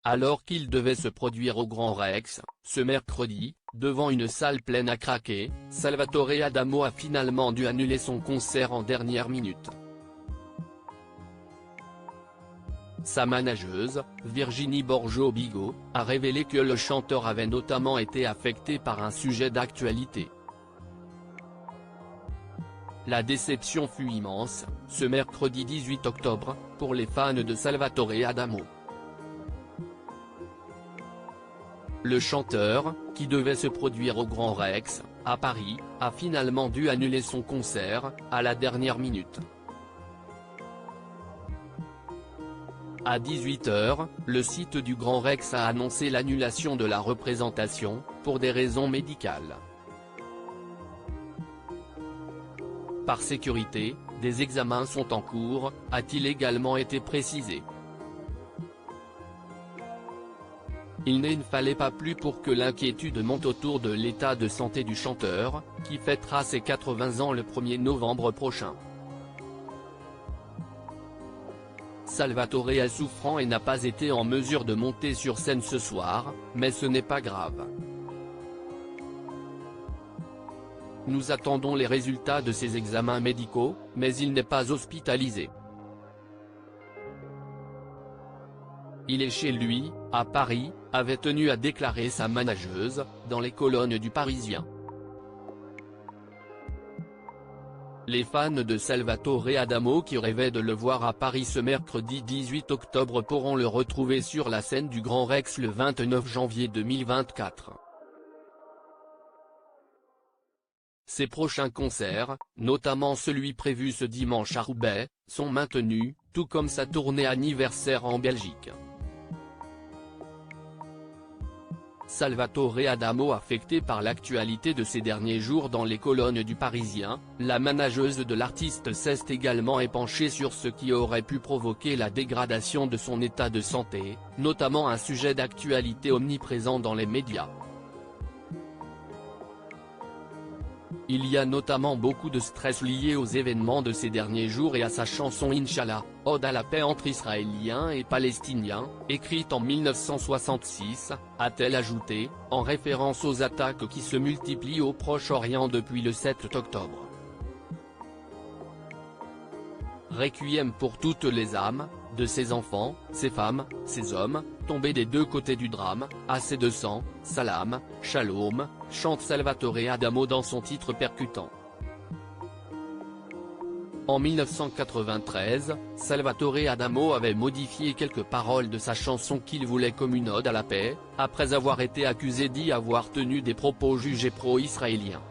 Alors qu'il devait se produire au Grand Rex, ce mercredi, devant une salle pleine à craquer, Salvatore Adamo a finalement dû annuler son concert en dernière minute. Sa manageuse, Virginie Borgo-Bigot, a révélé que le chanteur avait notamment été affecté par un sujet d'actualité. La déception fut immense, ce mercredi 18 octobre, pour les fans de Salvatore Adamo. Le chanteur, qui devait se produire au Grand Rex, à Paris, a finalement dû annuler son concert, à la dernière minute. À 18 h, le site du Grand Rex a annoncé l'annulation de la représentation, pour des raisons médicales. Par sécurité, des examens sont en cours, a-t-il également été précisé. Il ne fallait pas plus pour que l'inquiétude monte autour de l'état de santé du chanteur, qui fêtera ses 80 ans le 1er novembre prochain. Salvatore est souffrant et n'a pas été en mesure de monter sur scène ce soir, mais ce n'est pas grave. Nous attendons les résultats de ses examens médicaux, mais il n'est pas hospitalisé. Il est chez lui, à Paris, avait tenu à déclarer sa manageuse, dans les colonnes du Parisien. Les fans de Salvatore Adamo qui rêvaient de le voir à Paris ce mercredi 18 octobre pourront le retrouver sur la scène du Grand Rex le 29 janvier 2024. Ses prochains concerts, notamment celui prévu ce dimanche à Roubaix, sont maintenus, tout comme sa tournée anniversaire en Belgique. Salvatore Adamo affecté par l'actualité de ces derniers jours dans les colonnes du Parisien, la manageuse de l'artiste s'est également épanchée sur ce qui aurait pu provoquer la dégradation de son état de santé, notamment un sujet d'actualité omniprésent dans les médias. Il y a notamment beaucoup de stress lié aux événements de ces derniers jours et à sa chanson Inch'Allah, ode à la paix entre Israéliens et Palestiniens, écrite en 1966, a-t-elle ajouté, en référence aux attaques qui se multiplient au Proche-Orient depuis le 7 octobre. Requiem pour toutes les âmes, de ces enfants, ces femmes, ces hommes, tombés des deux côtés du drame, assez de sang, salam, shalom, chante Salvatore Adamo dans son titre percutant. En 1993, Salvatore Adamo avait modifié quelques paroles de sa chanson qu'il voulait comme une ode à la paix, après avoir été accusé d'y avoir tenu des propos jugés pro-israéliens.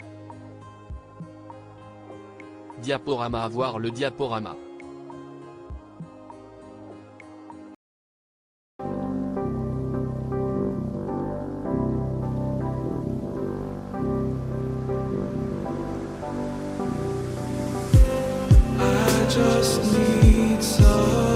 Diaporama, voir le diaporama. Just need some